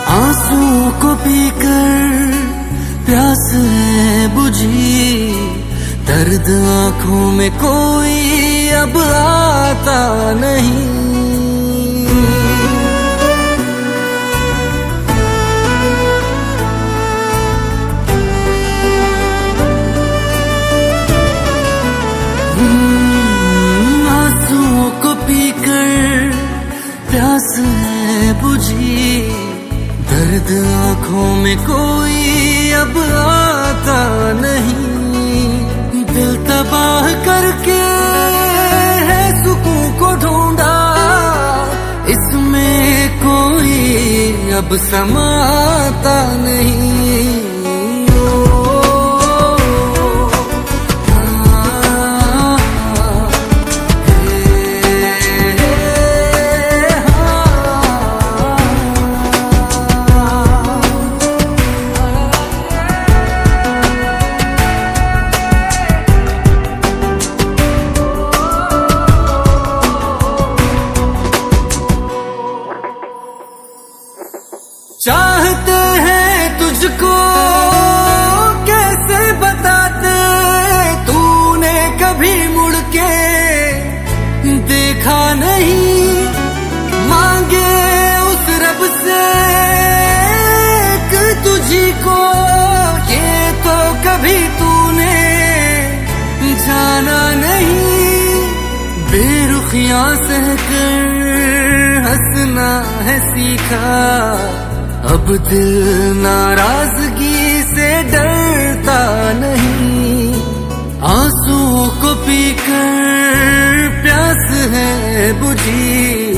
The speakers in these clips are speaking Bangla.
आंसुओं को पीकर प्यास है बुझी, दर्द आंखों में कोई अब आता नहीं। आंसुओं को पीकर प्यास है बुझी, दर्द आंखों में कोई अब आता नहीं। दिल तबाह करके है सुकून को ढूंढा, इसमें कोई अब समाता नहीं। चाहते हैं तुझको कैसे बताते, तूने कभी मुड़ के देखा नहीं। मांगे उस रब से कि तुझी को, ये तो कभी तूने जाना नहीं। बेरुखियां सहकर हंसना है सीखा, अब दिल नाराजगी से डरता नहीं। आंसुओं को पीकर प्यास है बुझी,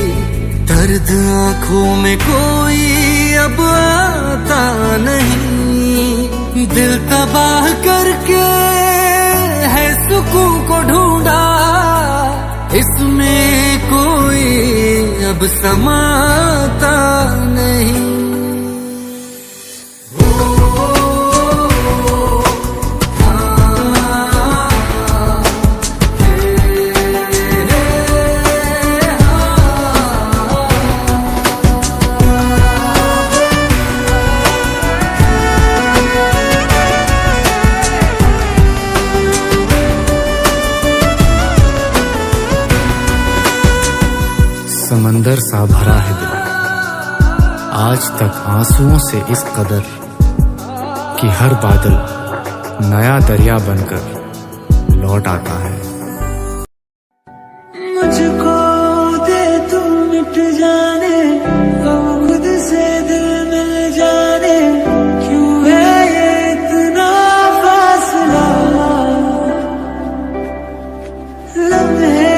दर्द आंखों में कोई अब आता नहीं। दिल तबाह करके है सुकून को ढूंढा, इसमें कोई अब समाता नहीं। समंदर सा भरा है दिल, आज तक आंसुओं से इस कदर कि हर बादल नया दरिया बनकर लौट आता है। मुझको दे तू मिट जाने, हम खुद से दिल मिल जाने। क्यों है ये इतना फासला, लम्हे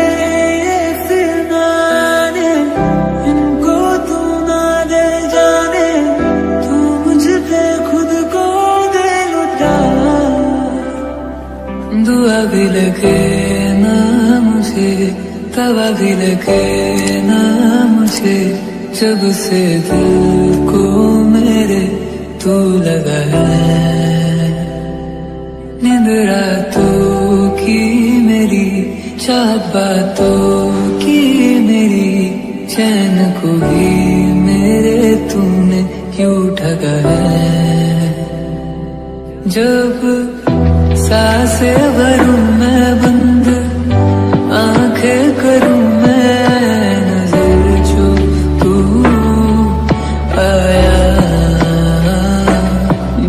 दुआ भी लगे ना मुझे, तवा भी लगे ना मुझे, जब से दिल को मेरे तू लगा है। नींद रातों की मेरी, चाहत बातों की मेरी, चैन को भी मेरे तूने क्यों ठगा है। जब सांसें भरूं मैं बंद, आंखें करूं मैं नजर, जो तू आया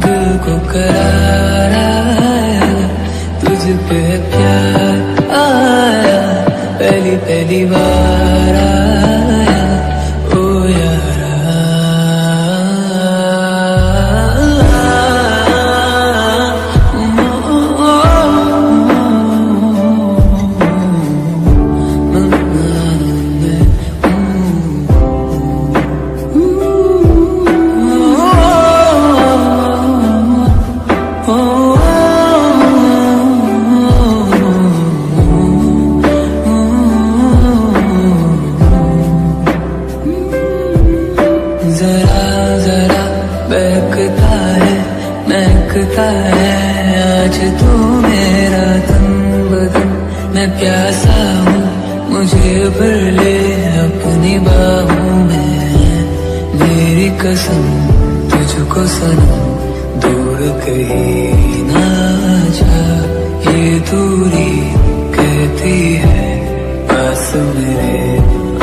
दिल को करार आया, तुझ पे प्यार आया, पहली पहली बार आया ओ यारा। करता है आज तू मेरा तन बदन। मैं प्यासा हूँ मुझे भर ले अपनी बाहों में, मेरी कसम तुझको सनम दूर कहीं ना जा। ये दूरी कहती है पास मेरे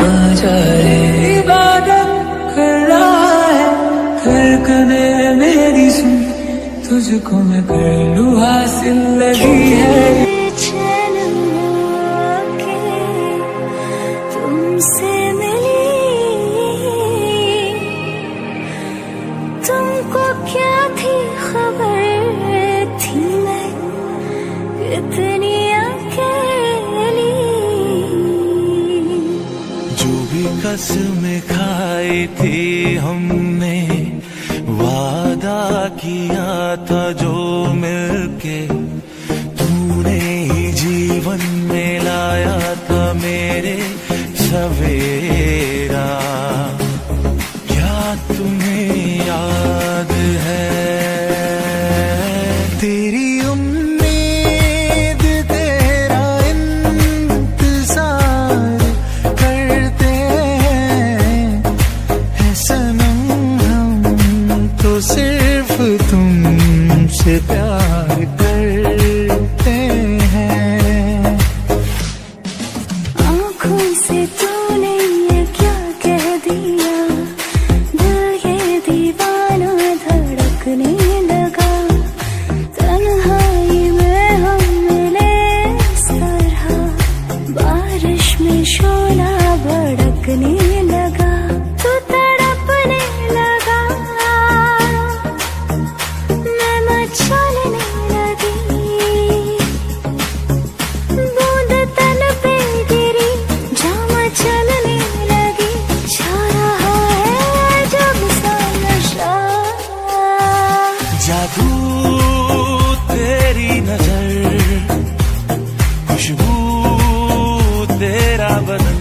आ जाए। इबादत कर रहा है धड़कने मेरी सुन, तुझको मैं कर लूँ हासिल लगी है। चैन आके तुमसे मिली, तुमको क्या थी खबर थी मैं कितनी अकेली। जो भी कसमें खाई थी हमने, वादा किया था जो मिलके, तूने ही जीवन में लाया था मेरे सवेरा। क्या तुम्हें याद है तेरी उम्मीद तेरा इंतजार करते हैं सनम, हम तो सिर्फ तुमसे प्यार करते हैं। आँखों से तूने ये क्या कह दिया, दिल ये दीवाना धड़कने लगा। तन्हाई में हम मिले इस तरह, बारिश में शोला भड़कने लगा। तू तड़पने लगा, मैं मचलने लगी। बूंद तन पे गिरी, जाम चलने लगी। छा रहा है जब सा नशा। जादू तेरी नजर, खुशबू तेरा बदन,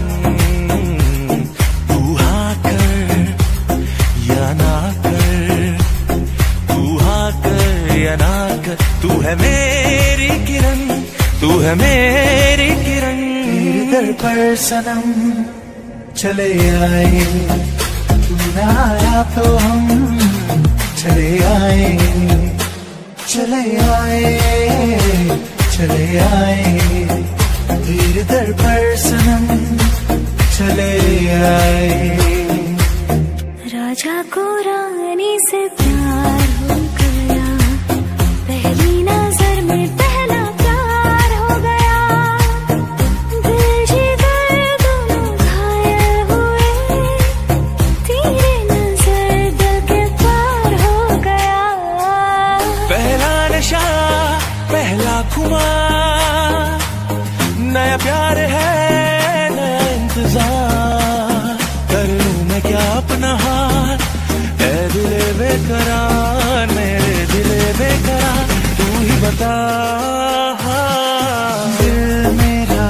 तू हाँ कर या ना कर, तू हाँ कर या ना कर। तू है मेरी किरण, तू है मेरी किरण। तेरे दर पर सनम चले आए, तू ना आया तो हम चले आए, चले आए, चले आए। तेरे दर पर सनम चले आए। राजा को रानी से प्यार हो गया, पहली नजर में पहला प्यार हो गया। दिल जिगर दोनों घायल हुए, तेरे नजर दिल के पार हो गया। पहला नशा पहला खुमार, नया प्यार है नया इंतजार। कर लूं मैं क्या अपना हार, ऐ दिले बेकरार, मेरे दिले बेकरार। तू ही बता दिल मेरा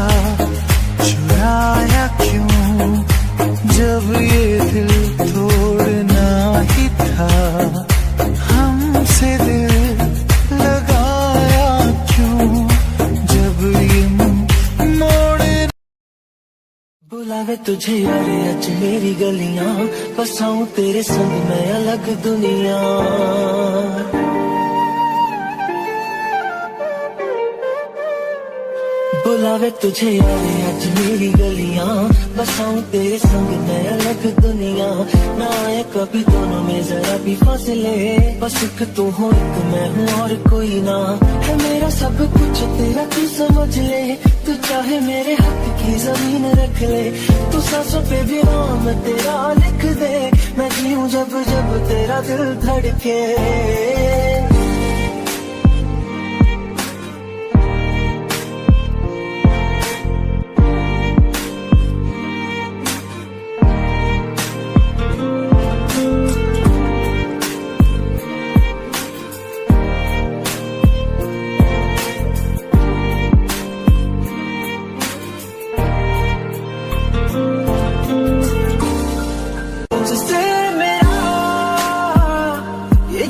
चुराया क्यों, जब ये दिल तोड़ना ही था। हमसे दिल लगाया क्यों, जब ये मोड़। बुलावे तुझे यारे अच मेरी गलियां, बसाऊं तेरे संग मैं अलग दुनिया। बुलावे तुझे यारे अच मेरी गलियां, बसाऊं तेरे संग मैं अलग दुनिया। ना आए कभी दोनों में जरा भी फासले, बस एक तू हो एक मैं हूँ और कोई ना। है मेरा सब कुछ तेरा तू समझ ले, तू चाहे मेरे हाथ की जमीन रख ले। तू सांसों पे भी नाम तेरा लिख दे, मैं जीऊं जब जब तेरा दिल धड़के।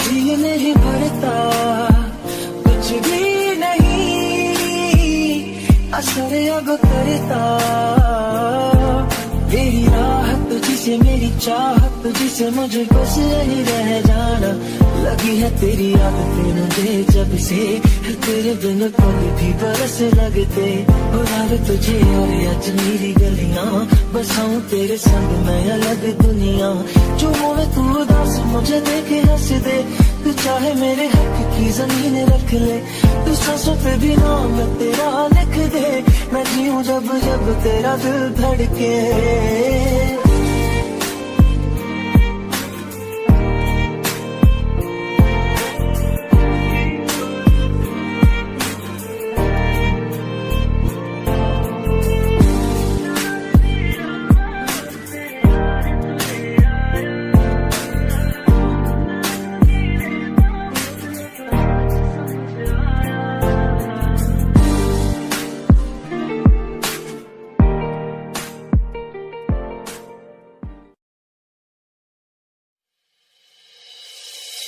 जीने ही मांगो करता, मेरी राहत तुझसे मेरी चाहत तुझसे मुझे बस यही रह जाना। लगी है तेरी आदतें मुझे जब से, तेरे बिन पल भी बरस लगते। बुला तुझे और अजमेरी गलियां, बसाऊं तेरे संग मैं अलग दुनिया। जो मोहे तू उदास मुझे देखे हंस दे, तू चाहे मेरे हक की जमीन रख ले। तू सांसों पे भी नाम तेरा लिख दे, मैं जीऊं जब जब तेरा दिल धड़के।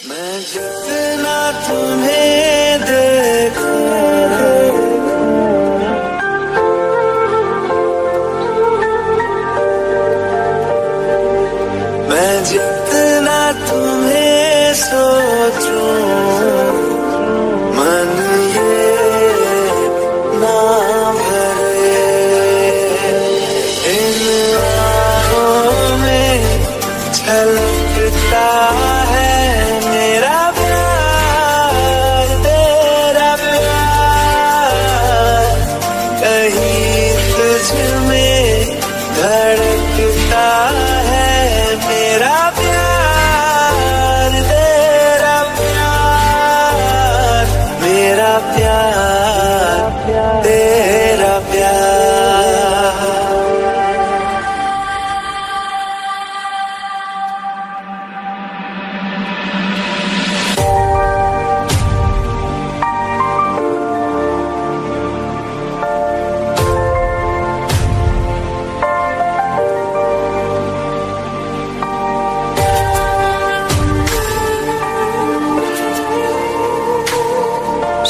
मैं जितना तुम्हें देखूं, मैं जितना तुम्हें सोचूं, मन ये ना भरे। इन आँखों में छलकता है मेरा प्यार, तेरा प्यार। कहीं तुझ में धड़कता है मेरा प्यार, तेरा प्यार। मेरा प्यार, तेरा प्यार।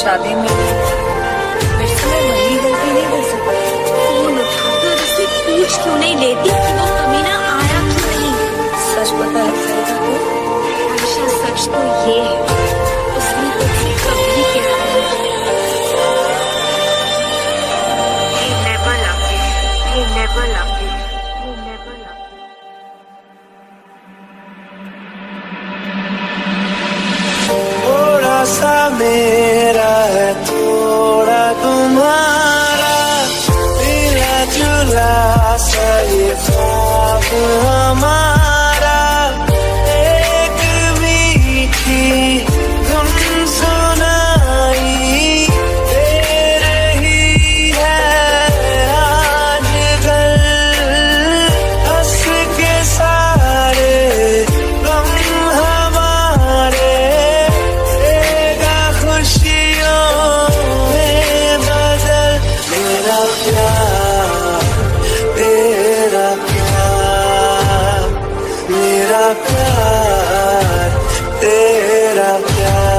शादी में फिर से मैं वही गलती नहीं कर सकती। फोन उठाकर उससे पूछ क्यों नहीं लेती कि वो कमीना आया क्यों नहीं। सच पता है फरीदा को, आयशा सच तो ये है, उसने तुझसे कभी प्यार नहीं किया। He never loved you. He never loved you. He never loved you. थोड़ा सा मेरा है, थोड़ा तुम्हारा, मिला जुला सा ये ख्वाब हमारा। एक मीठी धुन सुनाई दे रही है आजकल, हंस के सारे गम हमारे खुशियों में बदल। मेरा प्यार, तेरा प्यार। मेरा प्यार, तेरा प्यार।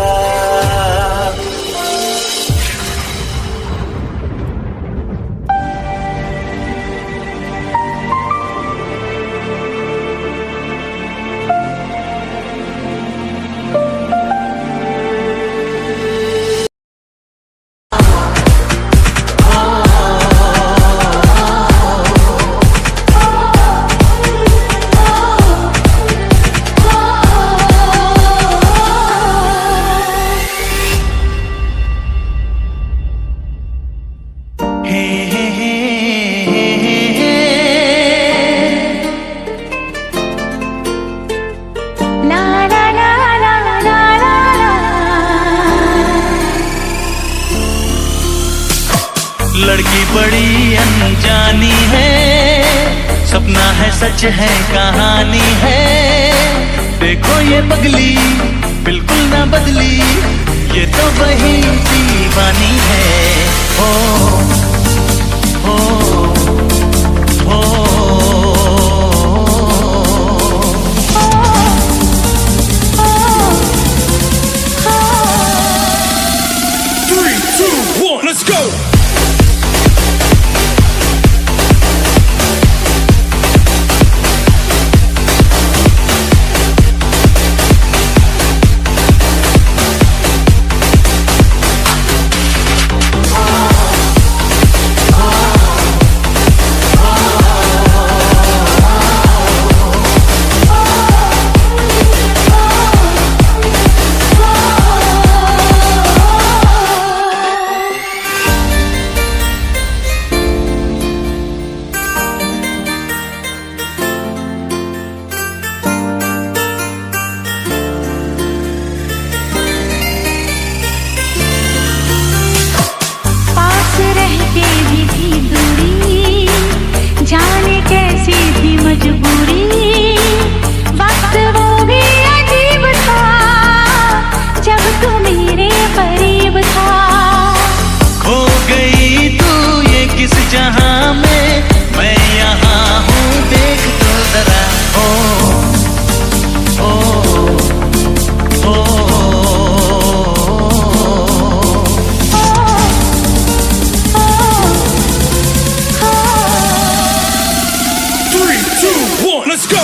लड़की बड़ी अनजानी है, सपना है सच है कहानी है। देखो ये पगली बिल्कुल ना बदली, ये तो वही दीवानी है। ओ ओ ओ, Let's go! मजबूरी वक्त वो भी अजीब था जब तू मेरे करीब था। खो गई तू ये किस जहां में, मैं यहाँ हूँ देख तो जरा। ओ ओ ओ Let's go!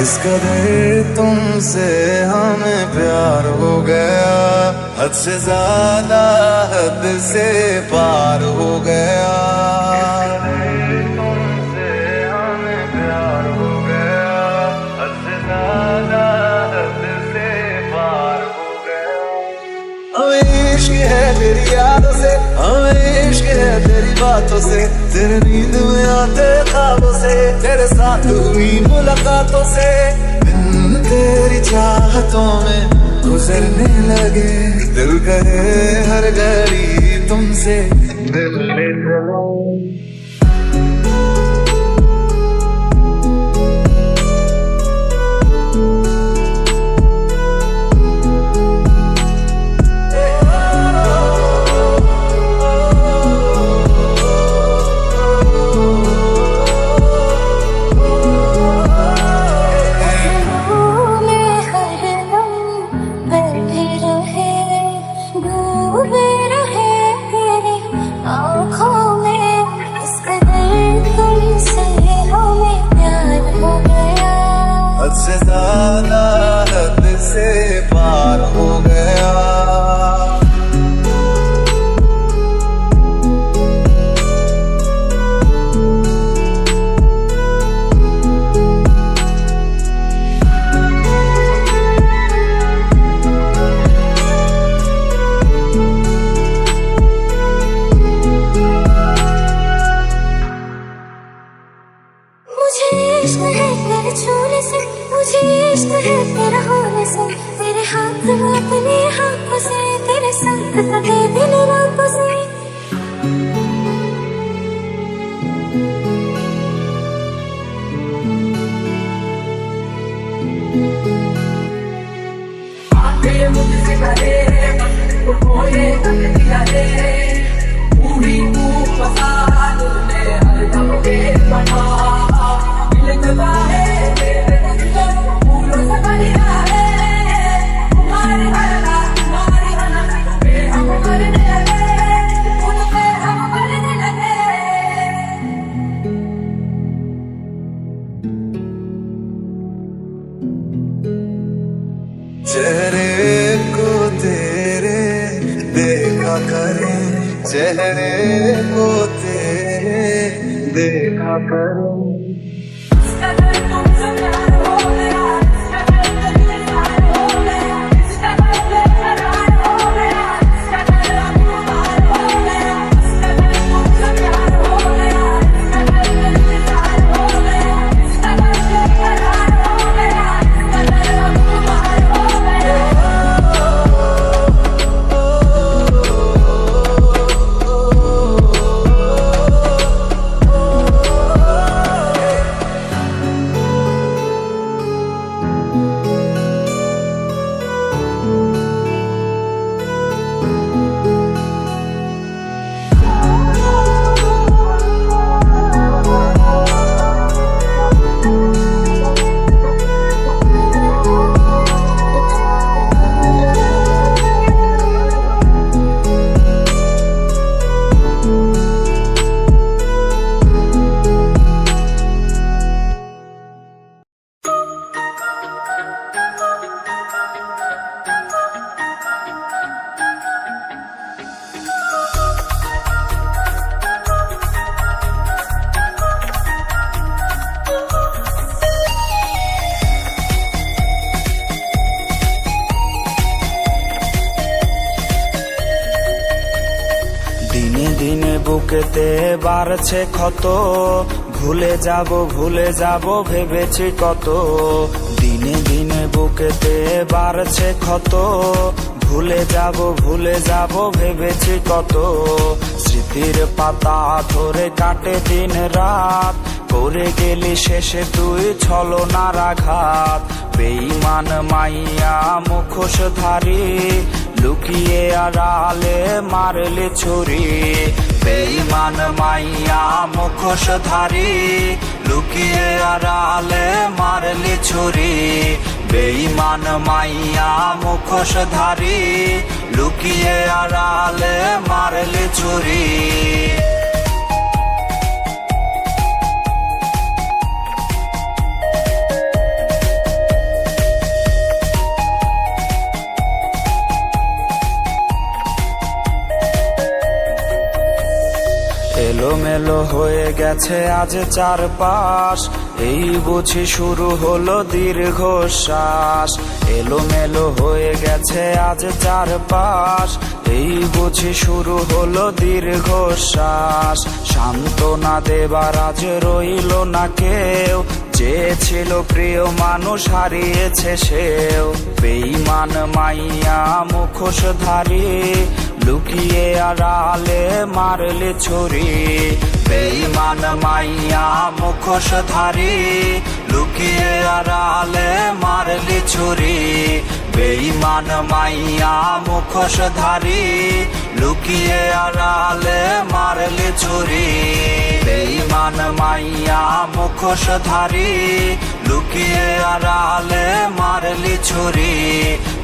इस कदर तुमसे हमें प्यार हो गया, हद से ज्यादा हद से पार हो गया। तुमसे हमें प्यार हो गया, हद से ज्यादा हद से पार हो गया। हमें इश्क है तेरी यादों से, हमें इश्क है तेरी बातों से, तेरे नींद में आते ख्वाबों से, तेरे साथ हुई मुलाकातों से, दिन तेरी चाहतों में गुजरने लगे। दिल कहे हर घड़ी तुमसे मिलने चलो। चेहरे को तेरे देखा करें, चेहरे को तेरे देखा करें। বুকেতে বাড়ছে ক্ষত, ভুলে যাব ভেবেছি কত। দিনে দিনে বুকেতে বাড়ছে ক্ষত, ভুলে যাব ভেবেছি কত। স্মৃতির পাতা ধরে কাটে দিন রাত, করে গেলি শেষে তুই ছলনার আঘাত। বেঈমান মাইয়া মুখোশধারী, লুকিয়ে আড়ালে মারলি ছুরি। বেঈমান মাইয়া মুখোশধারী, লুকিয়ে আড়ালে মারলি ছুরি। বেঈমান মাইয়া মুখোশধারী, লুকিয়ে আড়ালে মারলি ছুরি। এলোমেলো হয়ে গেছে আজ চারপাশ, এই বুঝি শুরু হলো দীর্ঘশ্বাস। এলোমেলো হয়ে গেছে আজ চারপাশ, এই বুঝি শুরু হলো দীর্ঘশ্বাস। সান্ত্বনা দেবার আজ রইল না কেউ, যে ছিল প্রিয় মানুষ হারিয়েছে সেও। বেঈমান মাইয়া মুখোশধারী, লুকিয়ে আড়ালে মারলি ছুরি। বেঈমান মাইয়া মুখোশধারী, লুকিয়ে আড়ালে মারলি ছুরি। বেঈমান মাইয়া মুখোশধারী, লুকিয়ে আড়ালে মারলি ছুরি। বেঈমান মাইয়া মুখোশধারী, লুকিয়ে আড়ালে মারলি ছুরি।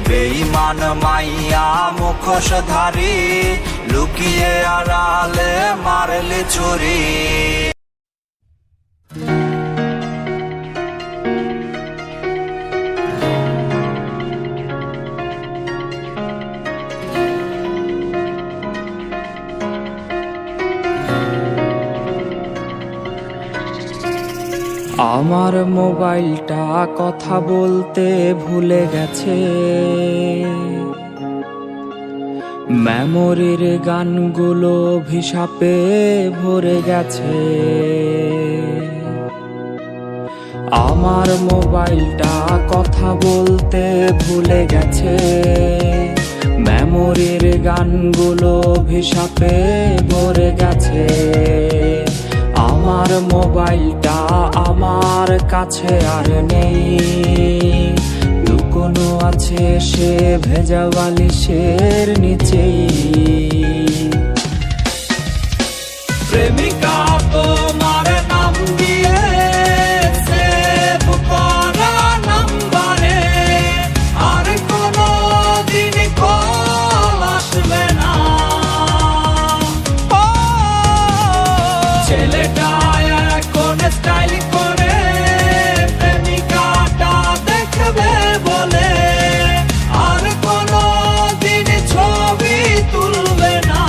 বেঈমান মাইয়া মুখোশধারী, লুকিয়ে আড়ালে মারলি ছুরি। আমার মোবাইলটা কথা বলতে ভুলে গেছে, মেমোরির গানগুলো ভিসাপে ভরে গেছে। আমার মোবাইলটা কথা বলতে ভুলে গেছে, মেমোরির গানগুলো ভিসাপে ভরে গেছে। আমার মোবাইলটা আমার কাছে আর নেই, লুকোনো আছে সে ভেজা বালিশের নিচেই। প্রেমিকা তোমার নাম দিয়ে সেভ করা নাম্বারে আর কোনো দিন কল আসবে না। ছেলেটা এখন স্টাইল করে প্রেমিকাটা দেখবে বলে আর কোনো দিন ছবি তুলবে না।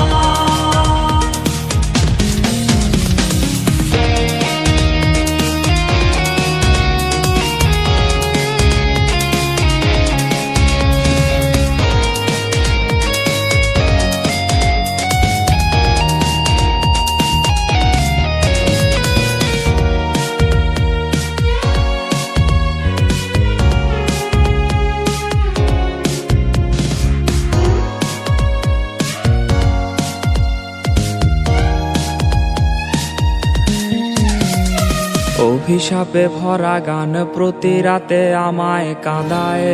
অভিশাপে ভরা গান প্রতি রাতে আমায় কাঁদায়,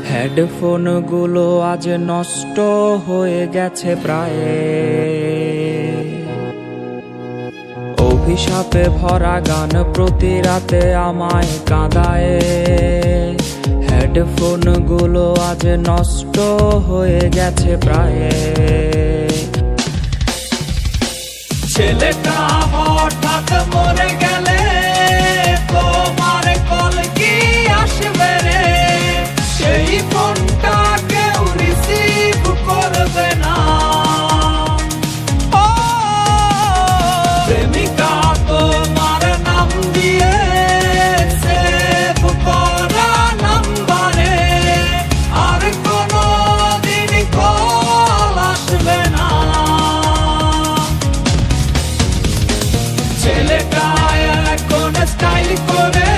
হেডফোন গুলো আজ নষ্ট হয়ে গেছে প্রায়। অভিশাপে ভরা গান প্রতি রাতে আমায় কাঁদায়, হেডফোন গুলো আজ নষ্ট হয়ে গেছে প্রায়। ছেলেটা হঠাৎ মরে গেলে তোমার কল কি আসবে রে? সেই ফোনটা কেউ রিসিভ করবে না। প্রেমিকা তোমার নাম দিয়ে সেভ করা নাম্বারে আর কোনো দিন কল আসবে স্টাইল করে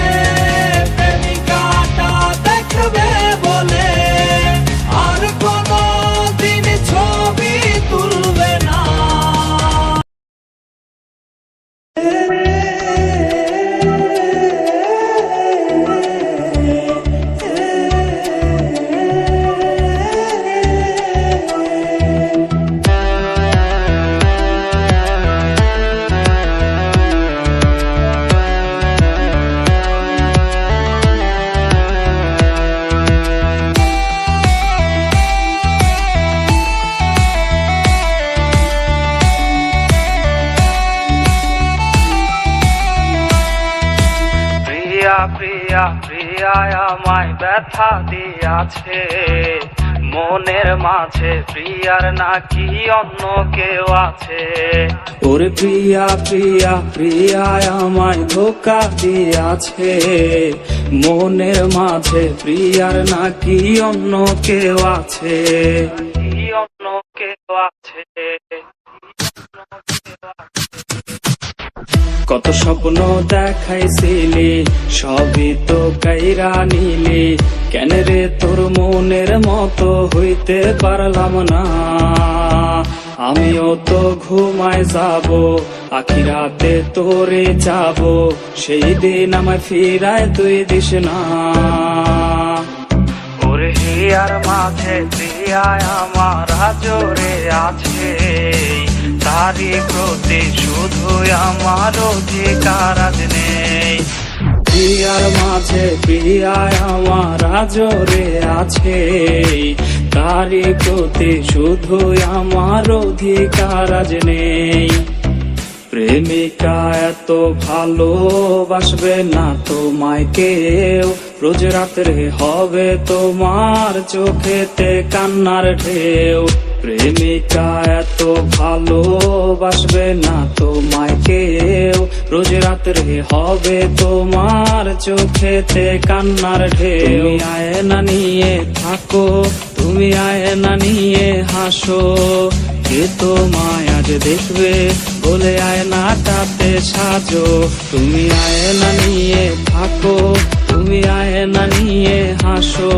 প্রেমিকাটা দেখবে বলে আর কোনো দিন ছবি তুলবে না। প্রিয়া প্রিয়া আমায় ব্যথা দিয়াছে মনের মাঝে, প্রিয়ার নাকি অন্য কেউ আছে। ওরে প্রিয়া প্রিয়া প্রিয়া আমায় ধোকা দিয়াছে মনের মাঝে, প্রিয়ার নাকি অন্য কেউ আছে, অন্য কেউ আছে। কত স্বপ্ন দেখাইছিলি সবই তো কাইরা নিলি, কেন রে তোর মনের মতো হইতে পারলাম না। আমিও তো ঘুমায় যাব, আখিরাতে তোরে যাব, সেই দিন আমায় ফিরায় তুই দিস না। ওরে হিয়ার মাঝে প্রিয়ায় আমার জোরে আছে, তারি প্রতি শুধুই আমার অধিকার আজ নেই। প্রিয়ার মাঝে প্রিয়ায় আমার জোরে আছে, তারি প্রতি শুধুই আমার অধিকার আজ নেই। প্রেমিকা এত ভালোবাসবে না তোমায় কেউ, রোজ রাত্রে হবে তোমার চোখেতে কান্নার ঢেউ। প্রেমিকা এত ভালোবাসবে না তোমায় কেউ, রোজ রাত্রে হবে তোমার চোখেতে কান্নার ঢেউ। তুমি আয়না নিয়ে থাকো, তুমি আয়না নিয়ে হাসো, কে তোমায় আজ দেখবে বলে আয়নাটাতে সাজো। তুমি আয়না নিয়ে থাকো, তুমি আয়না নিয়ে হাসো,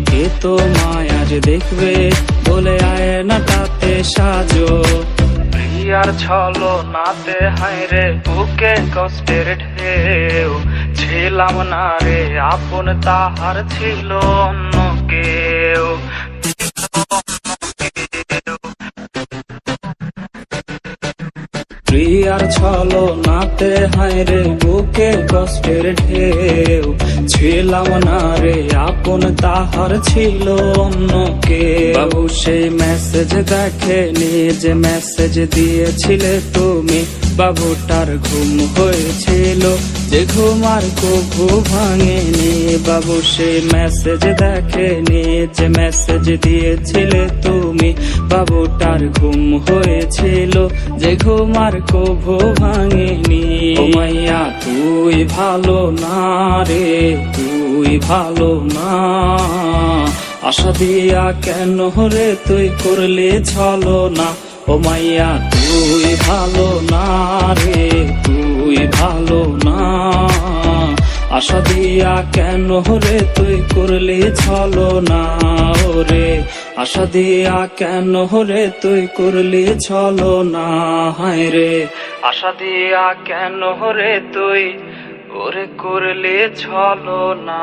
কে তোমায় আজ দেখবে বলে আয়নাটাতে সাজো। প্রিয়ার ছলো নাতে হায়রে বুকে কষ্টের ঢেউ, ছিলাম না রে আপন তাহার ছিল অন্য কেউ। প্রিয়ার ছলো নাতে হায়রে বুকে কষ্টের ঢেউ, ছিলাম না রে আপন তাহার ছিল অন্য কেউ। বাবু সেই মেসেজ দেখেনি যে মেসেজ দিয়েছিলে তুমি, বাবুটার ঘুম হয়েছিল যে ঘুম আর কভু ভাঙেনি। বাবু সেই মেসেজ দেখেনি যে মেসেজ দিয়েছিলে তুমি, বাবুটার ঘুম হয়েছিল যে ঘুম আর কভু ভাঙেনি। ও মাইয়া তুই ভালো না রে, তুই ভালো না, আশা দিয়া কেন রে তুই করলে ছলো না। ও মাইয়া তুই ভালো না রে, তুই ভালো না, আশা দিয়া কেন রে তুই করলে ছলো না। ওরে আশা দিয়া কেন রে তুই করলে ছলো না। হায় রে আশা দিয়া কেন রে তুই ওরে করলে ছলো না।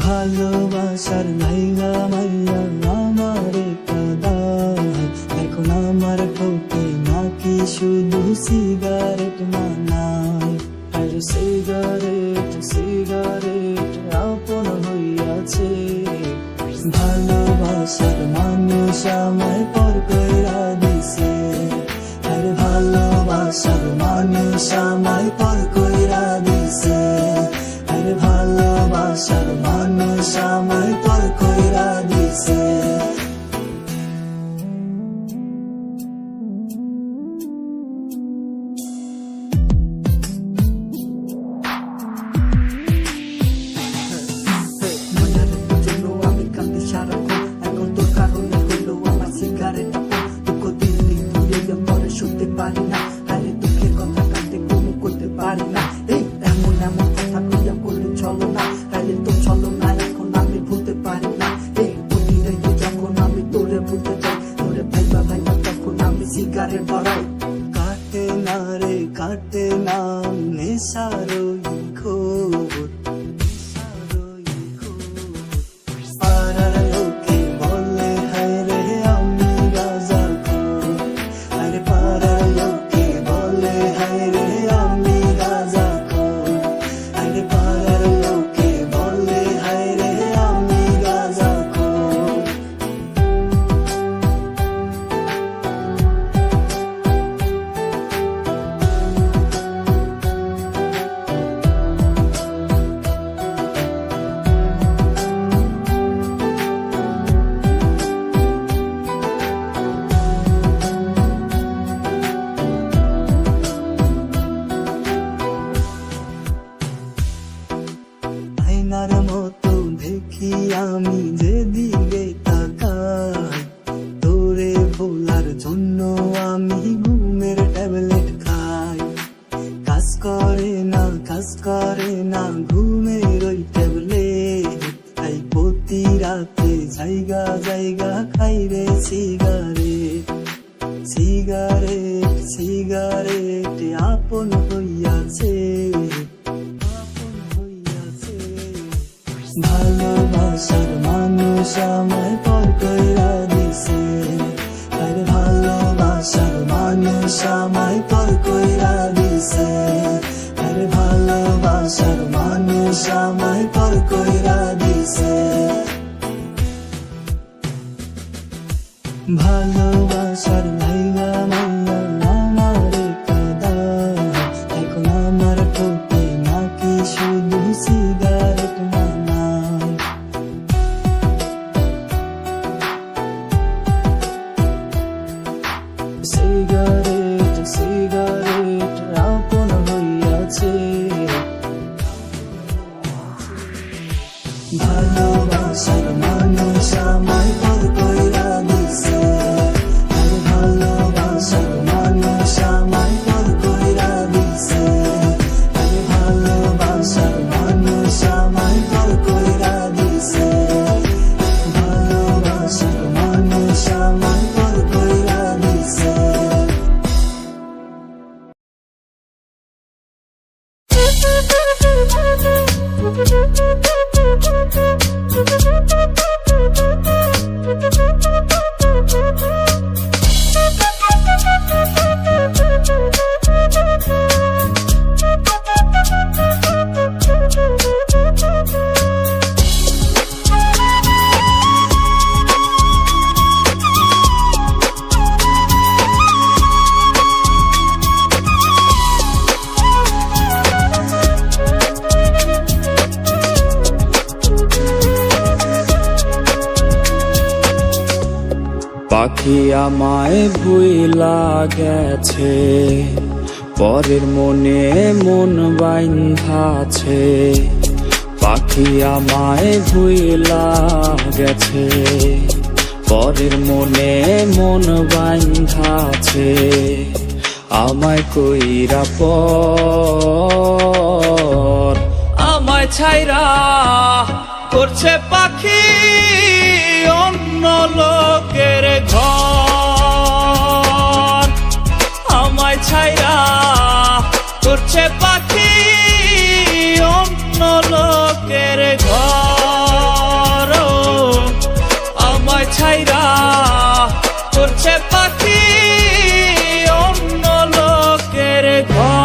ভালোবাসার ভাইয়া মাইয়া আমার কাদার, এখন আমার ঠোঁটে নাকি শুধু সিগারেট মানায়। আর সিগারেট সিগারেট আপন হইয়াছে, ভালোবাসার মানুষ মানুষ আমায় পর কইরা দিছে, আরে ভালোবাসার মানুষ আমায় পর কইরা দিছে, আরে ভালোবাসার মানুষ আমায় পর কইরা দিছে। আমি কাঁদি সারাক্ষণ, এখন তোর কারণে হইলো আমার সিগারেট দুঃখ দিল্লি দূরে পরে শুনতে পারি না, আরে দুঃখের কথা কাঁদতে কোনো করতে পারি না। এই এমন এমন কথা কইয়া করলে চলো না, তাইলে তো চলো না এখন আমি ভুলতে পারি না। এই প্রতিদিন যখন আমি তোরে ভুলতে যাই, তোরে ভাইবা ভাইবা তখন আমি সিগারেট ধরাই। কাটে না রে কাটে না নেশারই খবর, পাড়ার লোকে বলে হায় রে আমি গাঁজাখোর, আরে পাড়ার লোকে বলে হায় রে আমি গাঁজাখোর, আরে পাড়ার লোকে বলে হায় রে আমি গাঁজাখোর। আয়নার মতো দেখি আমি যেদিকে তাকাই, তোরে ভোলার জন্য আমি ঘুমের ট্যাবলেট খাই। কাজ করে না ঘুমের ওই ট্যাবলেট, তাই প্রতি রাতে জায়গা জায়গা খাই রে সিগারেট, সিগারেট সিগারেট আপন হইয়াছে, আপন হইয়াছে। ভালোবাসার মানুষ আমায় পর কইরা দিছে, আরে ভালোবাসার মানুষ আমায় পর কইরা দিছে, আরে ভালোবাসার মানুষ আমায় পর কইরা দিছে। ভালোবাসার লাইগা মাইয়া আমারে কাঁদায়, এখন আমার ঠোঁটে নাকি শুধু সিগারেট মানায়। সিগারেট সিগারেট আপন হইয়াছে, ভালোবাসার মানুষ আমায় পর কইরা দিছে, আরে ভালোবাসার মানুষ আমায় পর কইরা দিছে, আরে ভালোবাসার মানুষ আমায় পর কইরা দিছে, ভালোবাসার মানুষ আমায় পর কইরা দিছে। পাখি আমায় ভুইলা গেছে, পরের মনে মন বাইন্ধাছে। পাখি আমায় ভুইলা গেছে, পরের মনে মন বাইন্ধাছে। আমায় কইরা পর আমায় ছাইরা করছে পাখি অন্য লোকের ঘর। আমায় ছাইরা করছে পাখি অন্য লোকের ঘর। আমায় ছাইরা করছে পাখি অন্য লোকের ঘর।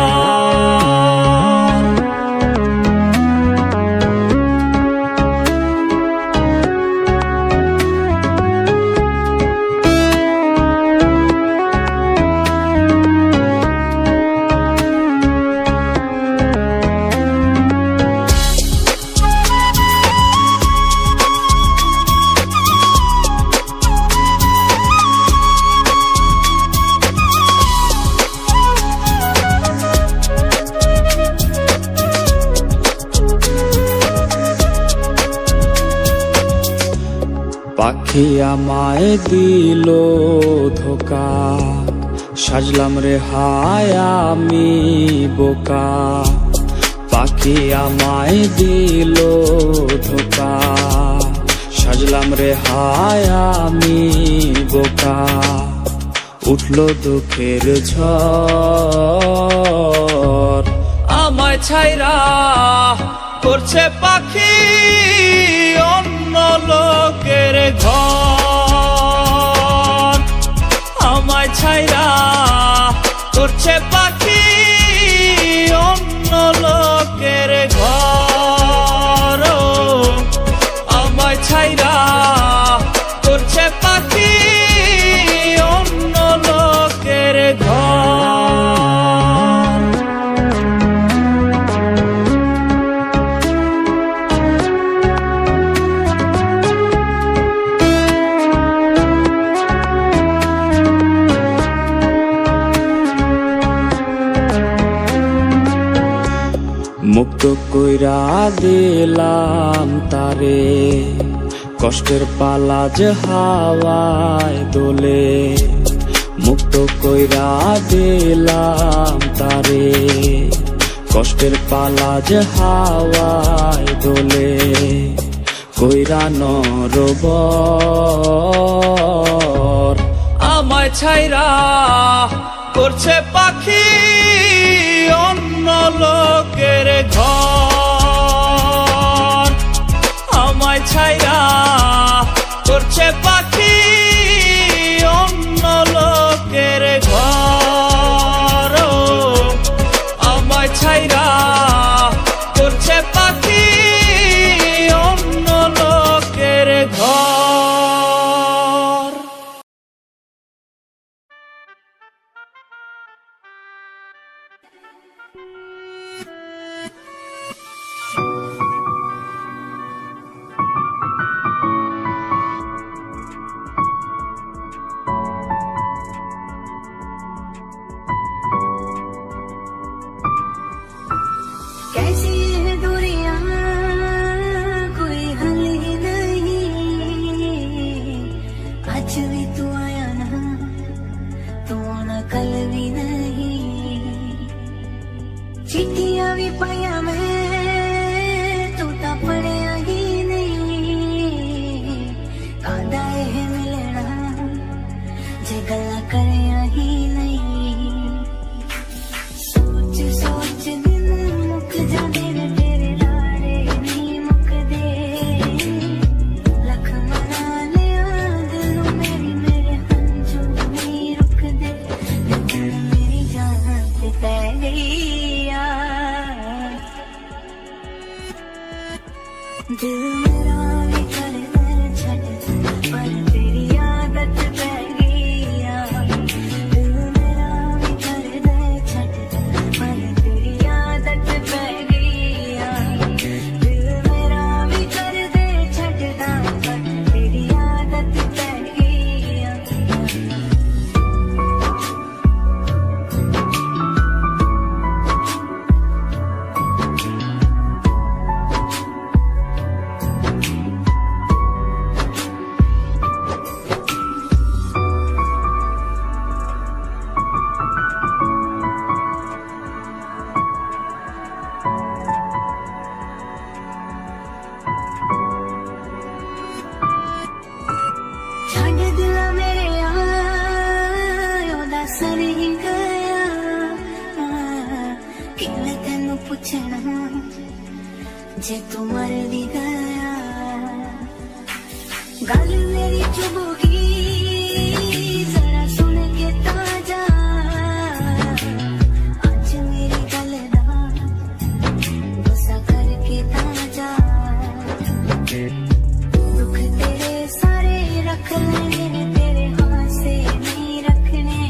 পাখি আমায় দিল ধোকা, সাজলাম রে হায় আমি বোকা। পাখি আমায় দিল ধোকা, সাজলাম রে হায় আমি বোকা। উঠল দুঃখের ঝড়, আমায় ছাইরা করছে পাখি অন্য লোকের ঘর। আমায় ছাইরা করছে পাখি অন্য লোকের ঘর। আমায় ছাইরা করছে পাখি অন্য লোকের ঘর। মুক্ত কইরা দিলাম তারে, কষ্টের পালা যে হাওয়ায় দোলে। মুক্ত কইরা দিলাম তারে, কষ্টের পালা যে হাওয়ায় দোলে। কইরা নরবর, আমায় ছাইরা করছে পাখি অন্য লোকের ঘর। আমায় ছাইরা করছে পাখি অন্য লোকের ঘর। আমায় ছাইরা করছে পাখি অন্য লোকের ঘর। कैसी है दूरियां कोई हल ही नहीं। आज भी तू आया ना, तू आना कल भी नहीं। चिट्ठियां भी पाया मैं, तू तो पढ़िया ही नहीं। कांदा है मिलना जे गल्ला करिया ही नहीं। सोच सोच दिन मुक जाते ने तेरे लारे नहीं मुकदे। लख मना लिया दिल मेरी मेरे हंझू नहीं रुकदे। लेकिन मेरी जान ते पै गई यार। दिल मेरा भी करदा छड़ पर तेरी आदत पै गई यार। दिल मेरा भी करदा छड़ पर तेरी आदत पै गई यार। दिल मेरा भी करदे छड़दा पर तेरी आदत पै गई यार। छड़ दिला मेरे ओदा सर ही गया। कि मैं तेनू पुछना जे तू मर भी गया। गल मेरी चुभोगी जरा सुन के ताजा। आज मेरी गल दा गुस्सा करके ताजा। दुख तेरे सारे रख लेने तेरे हाथ से नहीं रखने।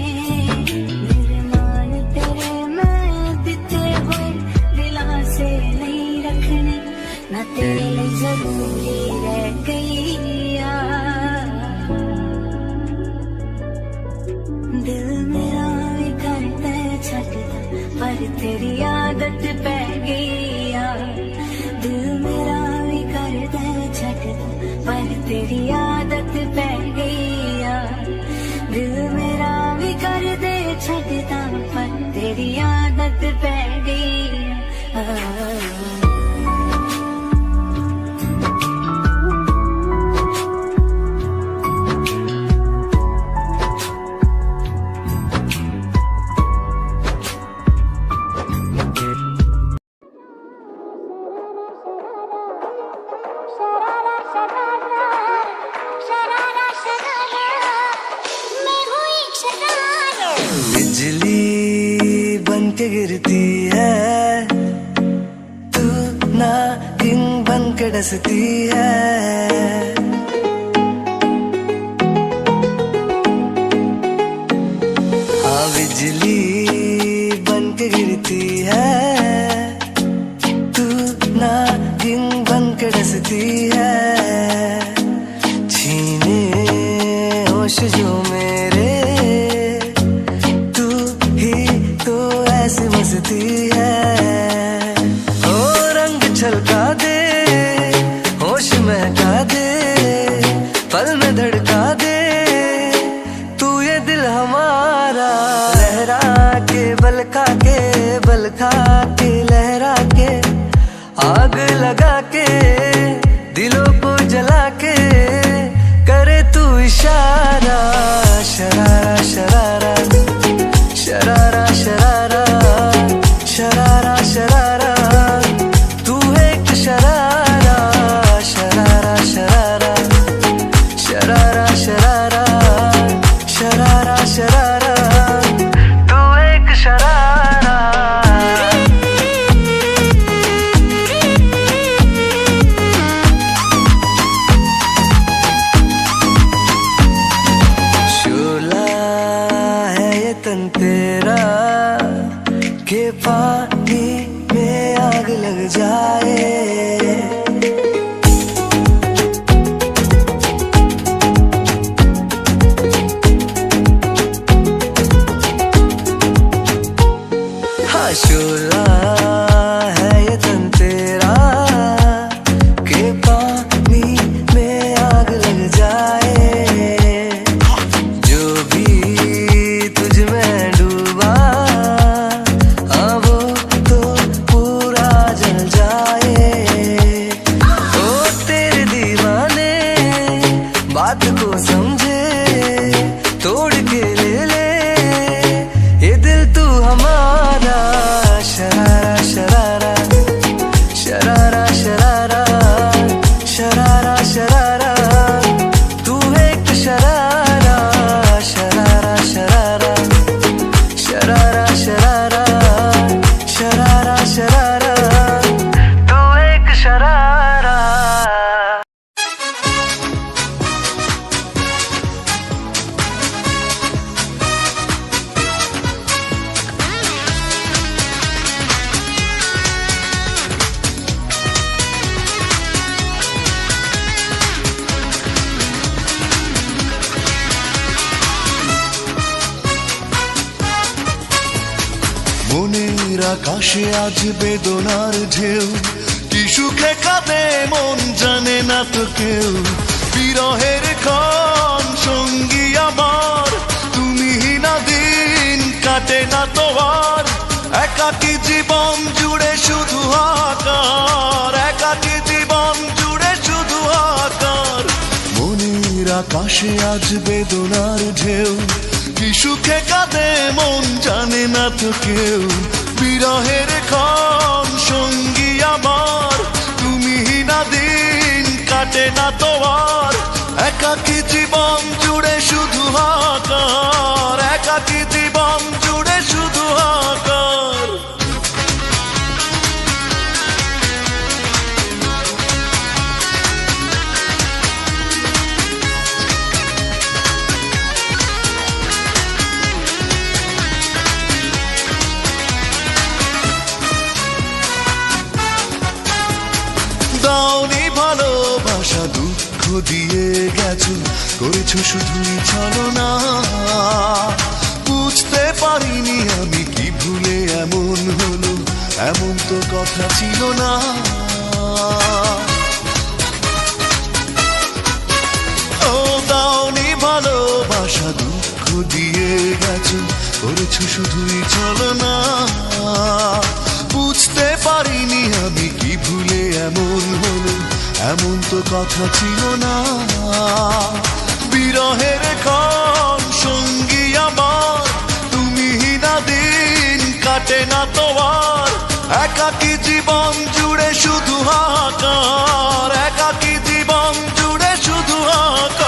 मेरे मान तेरे मैं दिते हुए दिला से नहीं रखने। ना तेरे लिए जरूरी रह गई यार। दिल मेरा भी करता है छटता पर तेरी आदत पै गई यार। दिल मेरा भी करता है छटता पर तेरी आदत पै गई दिल मेरा भी कर दे छटता पर तेरी आदत पै गई बिजली बन के गिरती है तू ना गिन बन के डसती है हाँ बिजली बन के गिरती है तू ना गिन बन के डसती है छीने होश जो मेरे मस्ती है ओ रंग छलका दे होश महका दे पल में धड़का दे तू ये दिल हमारा लहरा के बल खा के लहरा के आग लगा के दिलों को जला के करे तू इशारा शरारा शरारा शरारा शरारा शरारा शरारा तू एक शरारा शरारा शरारा शरारा शरारा शरारा शरारा तू एक शरारा शोला है ये तन तेरा के पानी में आग लग जाए हाँ शोला है ये तन तेरा के पानी में आग लग जाए जो भी तुझ में डूबा बात को समझे तोड़ के ले ले ये दिल तू हमारा शरारा शरारा शरारा शरारा शरारा शरारा तू एक शरारा शरारा शरारा शरारा शरारा शरारा शरारा तू एक शरारा মনের আকাশে আজ বেদনার ঢেউ কি সুখে কাঁদে মন জানে না তো কেউ বিরহের ক্ষণ সঙ্গী আমার তুমি না দিন কাটে না তো আর একাকী জীবন জুড়ে শুধু হাহাকার একাকী জীবন জুড়ে শুধু হাহাকার মনের আকাশে আজ বেদনার ঢেউ কি সুখে কাঁদে মন জানে না তো কেউ বিরহের ক্ষণ সঙ্গী আমার তুমি না দিন কাটে না তো আর একাকী জীবন জুড়ে শুধু হাহাকার একাকী জীবন জুড়ে শুধু হাহাকার দাওনি ভালোবাসা দুঃখ দিয়ে গেছো করেছো শুধুই ছলনা বুঝতে পারিনি আমি কি ভুলে এমন হলো এমন তো কথা ছিল না ও দাও গেছো, করেছো শুধুই ছলনা। বুঝতে পারিনি আমি কি ভুলে এমন হলো, এমন তো কথা ছিল না। বিরহের ক্ষণ সঙ্গী আমার, তুমি না দিন কাটে না তোমার। একাকী জীবন জুড়ে শুধু হাহাকার, একাকী জীবন জুড়ে শুধু হাহাকার।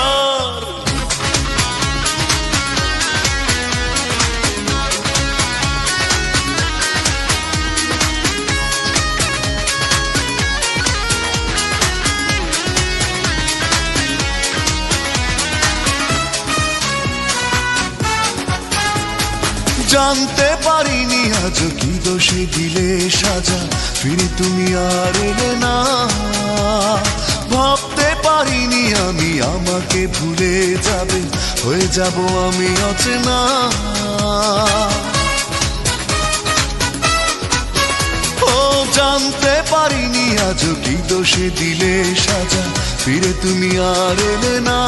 জানতে পারিনি আজ কি দোষে দিলে সাজা, ফিরে তুমি আর এলে না। ভাবতে পারিনি আমি আমাকে ভুলে যাবে, হয়ে যাব আমি অচেনা। ও জানতে পারিনি আজ কি দোষে দিলে সাজা, ফিরে তুমি আর এলে না।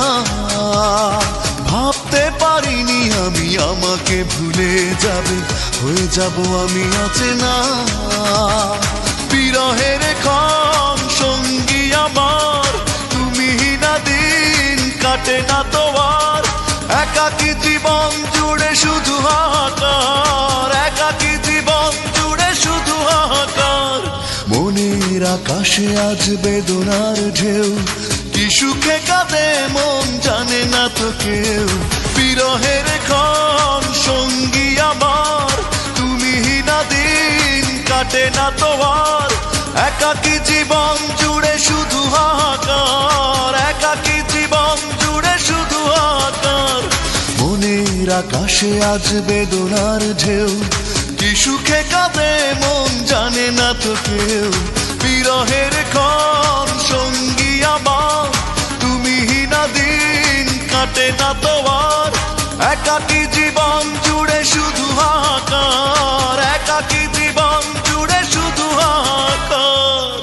ভাবতে পারিনি আমি আমাকে ভুলে যাবে, হয়ে যাব আমি অচেনা। বিরহের ক্ষণ সঙ্গী আমার, তুমি না দিন কাটে না তোমার। একাকী জীবন জুড়ে শুধু হাহাকার, একাকী জীবন জুড়ে শুধু হাহাকার। মনের আকাশে আজ বেদনার ঢেউ, কি সুখে কাঁদে মন জানে না তো কেউ। বিরহের ক্ষণ সঙ্গী আমার, তুমি না দিন কাটে না তোমার। একাকী জীবন জুড়ে শুধু হাহাকার, একাকী জীবন জুড়ে শুধু হাহাকার। মনের আকাশে আজ বেদনার ঢেউ, কি সুখে কাঁদে মন জানে না তো কেউ। বিরহের ক্ষণ সঙ্গী আমার, তুমি না দিন কাটে না তোমার। একাকী জীবন জুড়ে শুধু হাহাকার, একাকী জীবন জুড়ে শুধু হাহাকার।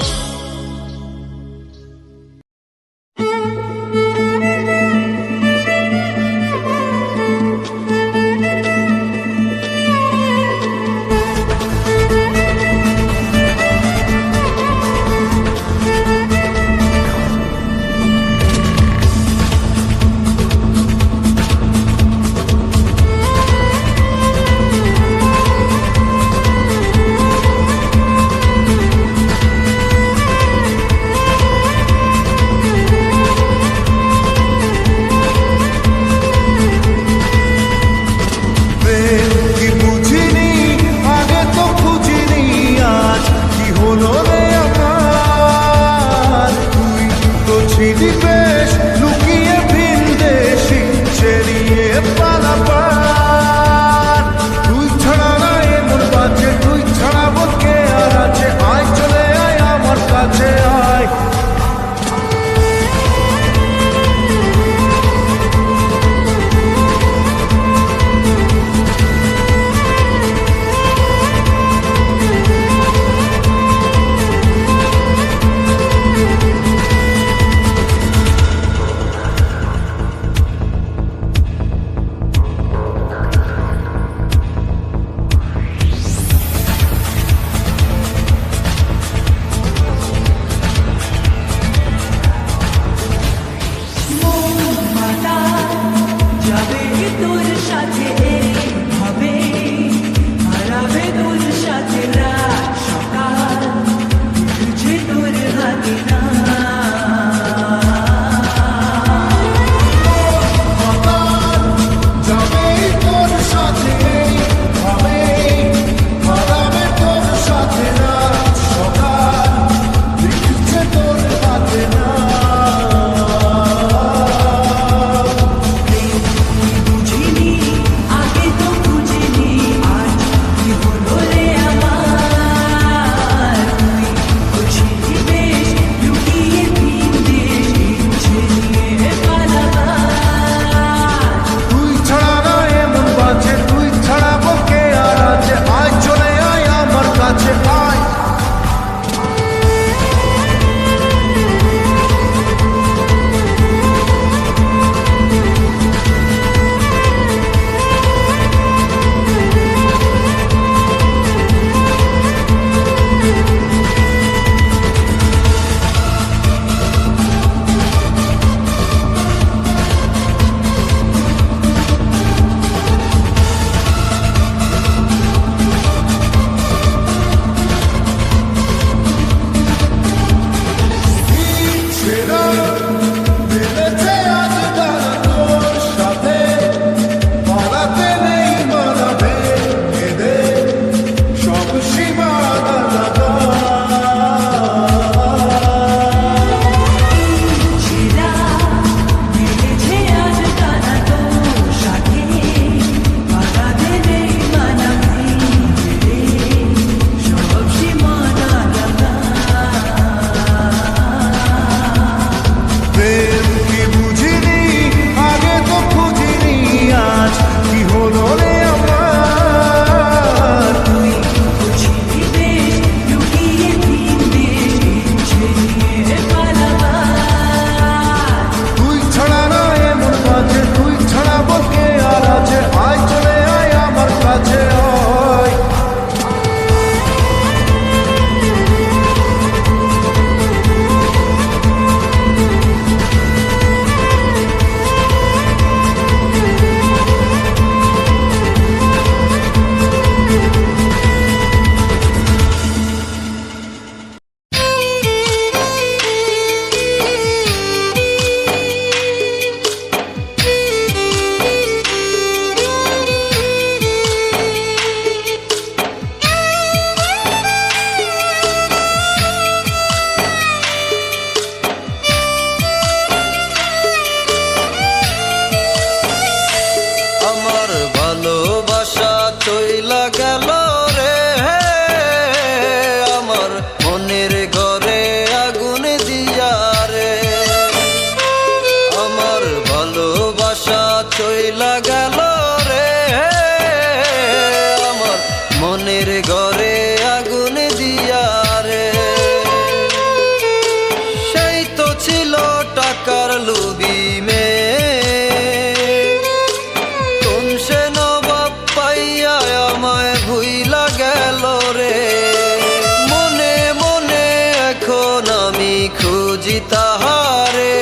বুঝি তাহারে,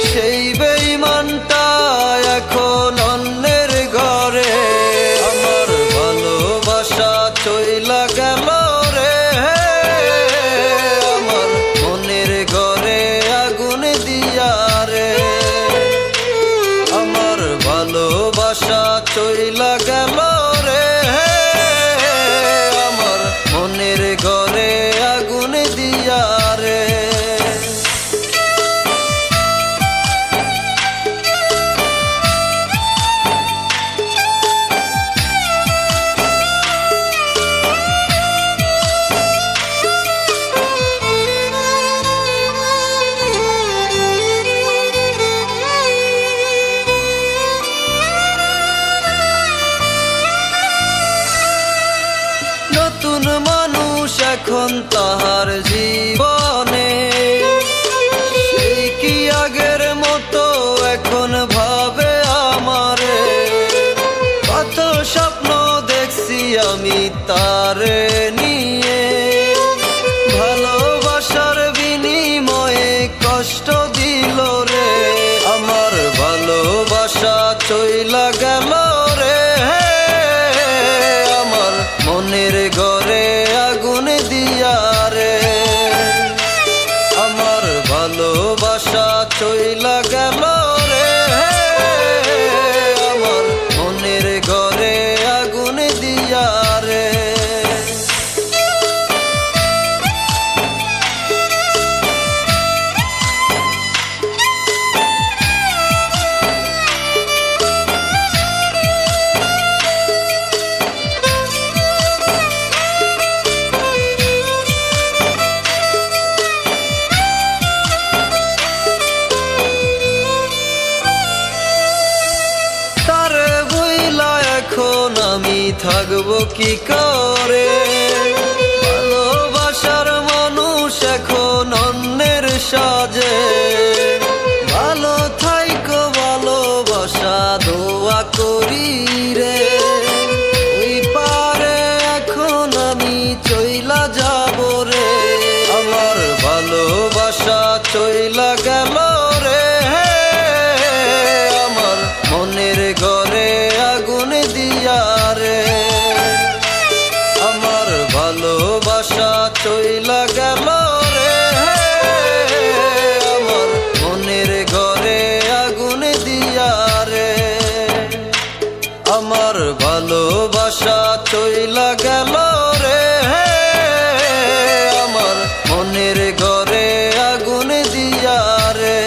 সেই বেঈমানটা এখন অন্যের ঘরে। আমার ভালোবাসা চইলা গেল রে, আমার মনের ঘরে আগুন দিয়া রে। আমার ভালোবাসা চইলা গেল রে, আমার মনের ঘরে আগুন দিয়া রে। নতুন মানুষ এখন তাহার জীবনে, সেই কি আগের মতো এখন ভাবে আমারে। কত স্বপ্ন দেখছি আমি তারে নিয়ে, ভালোবাসার বিনিময়ে কষ্ট দিল রে। আমার ভালোবাসা চইলা গেল রে, আমার মনের ঘরে আগুন দিয়া রে। আমার ভালোবাসা চইলা গেল রে, আমার মনের ঘরে আগুন দিয়া রে। তারে বইলা এখন আমি থাকবো কি করে, ভালোবাসার মানুষ এখন অন্যের সাজে। ভালো থাইকো ভালোবাসা দোয়া করি রে, ওই পারে এখন আমি চইলা যাব রে। আমার ভালোবাসা চইলা গেল রে, আমার মনের ঘরে আগুন দিয়া রে। আমার ভালোবাসা চইলা গেল রে, আমার মনের ঘরে আগুন দিয়া রে। আমার ভালোবাসা চইলা গেল রে, আমার মনের ঘরে আগুন দিয়া রে।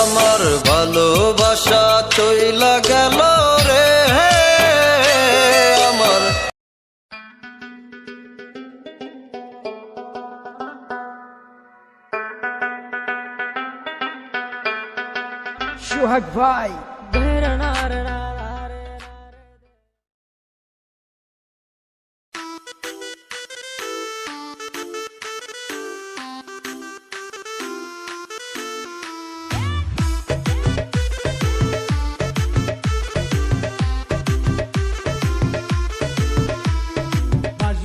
আমার ভালোবাসা চইলা গেল রে, আমার। সোহাগ ভাই,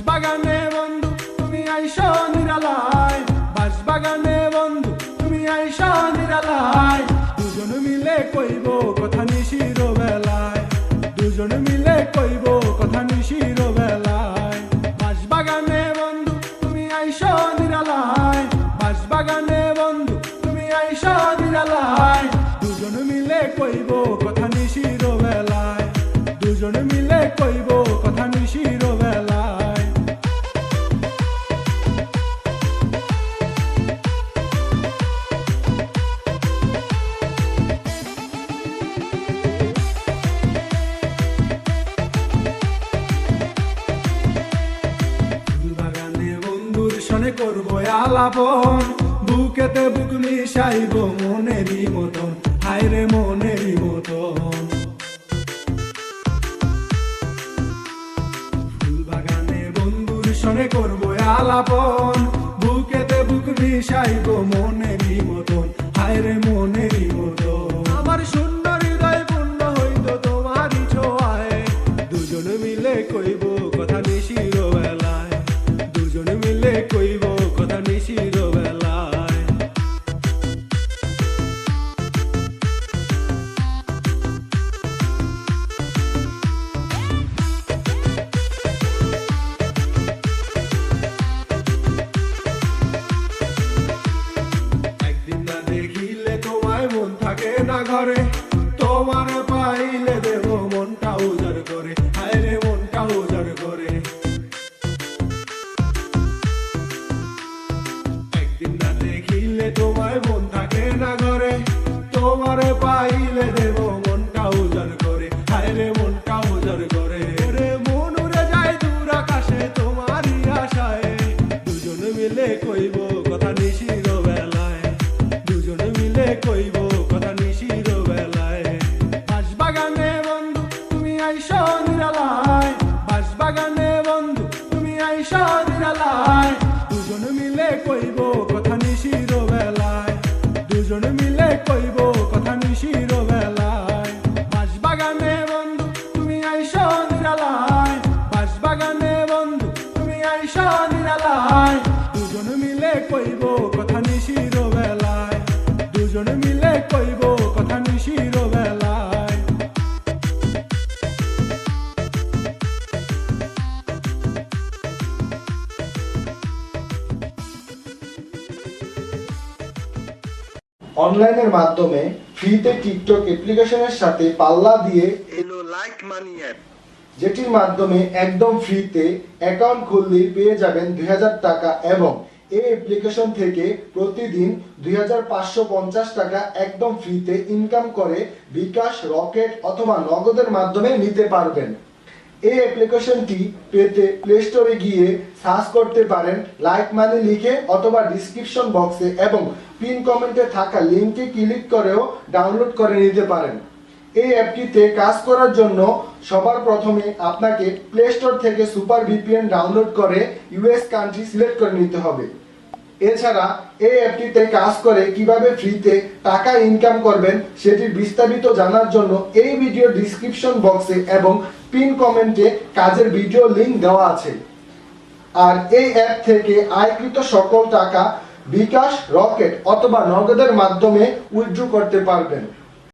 বাগানে বন্ধু তুমি আইসো নিরালায়, বাগানে বন্ধু তুমি আইসো নিরালায়। দুজন মিলে কইব কথা নিশির বেলায়, দুজন মিলে কইব কথা নিশির বেলায়। বাগানে বন্ধু তুমি আইসো নিরালায়, বাগানে বন্ধু তুমি আইসো নিরালায়। দুজন মিলে কইব কথা নিশির বেলায়, দুজন মিলে কইব কথা নিশির বেলায়। সনে করবো আলাপন, বুকেতে বুক মিশাইব মনেরই মতন, হায়রে মনেরই মতন। ফুলবাগানে বন্ধুর সনে করবো আলাপন, বুকেতে বুক মিশাইব মনেরই মতন, হায়রে মনেরই মতন। আমার শূন্য হৃদয় পূর্ণ হইত তোমারই ছোঁয়ায়, দুজন মিলে কইব কথা নিশির বেলায়, দুজন মিলে কইব কথা নিশির বেলায়। ঘরে, তোমার পাইলে দেব মনটা উজাড় করে, হায় রে মনটা উজাড় করে। একদিন না দেখিলে তোমায় মন থাকে না ঘরে, তোমার পাইলে দেব মনটা উজাড় করে, হায় রে মনটা উজাড় করে। রে মন উড়ে যায় দূর আকাশে তোমারই আশায়, দুজন মিলে কইব কথা নিশির বেলায়, দুজন মিলে কইব কথা নিশির বেলায়। বাঁশবাগানে বন্ধু তুমি আইসো নিরালায়, বাঁশবাগানে বন্ধু তুমি আইসো নিরালায়, দুজন মিলে কইব কথা নিশির বেলায়, দুজন মিলে কইব কথা নিশির বেলায়। বাঁশবাগানে বন্ধু তুমি আইসো নিরালায়, বাঁশবাগানে বন্ধু তুমি আইসো নিরালায়, দুজন মিলে কইব কথা নিশির বেলায়, দুজন মিলে কইব কথা নিশির বেলায়। অনলাইনের মাধ্যমে ফ্রিতে টিকটক অ্যাপ্লিকেশনের সাথে পাল্লা দিয়ে এলো লাইক মানি অ্যাপ, যেটির মাধ্যমে একদম ফ্রিতে অ্যাকাউন্ট খুললেই পেয়ে যাবেন 2000 টাকা এবং এই অ্যাপ্লিকেশন থেকে প্রতিদিন 2550 টাকা একদম ফ্রিতে ইনকাম করে বিকাশ, রকেট অথবা নগদের মাধ্যমে নিতে পারবেন। এই অ্যাপ্লিকেশনটি পেতে প্লে স্টোরে গিয়ে সার্চ করতে পারেন লাইক মানি লিখে অথবা ডিসক্রিপশন বক্সে এবং পিন কমেন্টে থাকা লিংকে ক্লিক করেও ডাউনলোড করে নিতে পারেন। এই অ্যাপটিতে কাজ করার জন্য সবার প্রথমে আপনাকে প্লে স্টোর থেকে সুপার ভিপিএন ডাউনলোড করে ইউএস কান্ট্রি সিলেক্ট করে নিতে হবে। এছাড়া এই অ্যাপটিতে কাজ করে কিভাবে ফ্রিতে টাকা ইনকাম করবেন সেটির বিস্তারিত জানার জন্য এই ভিডিও ডিসক্রিপশন বক্সে এবং পিন কমেন্টে কাজের ভিডিও লিংক দেওয়া আছে। আর এই অ্যাপ থেকে আয়কৃত সকল টাকা বিকাশ, রকেট অথবা নগদের মাধ্যমে উইথড্র করতে পারবেন।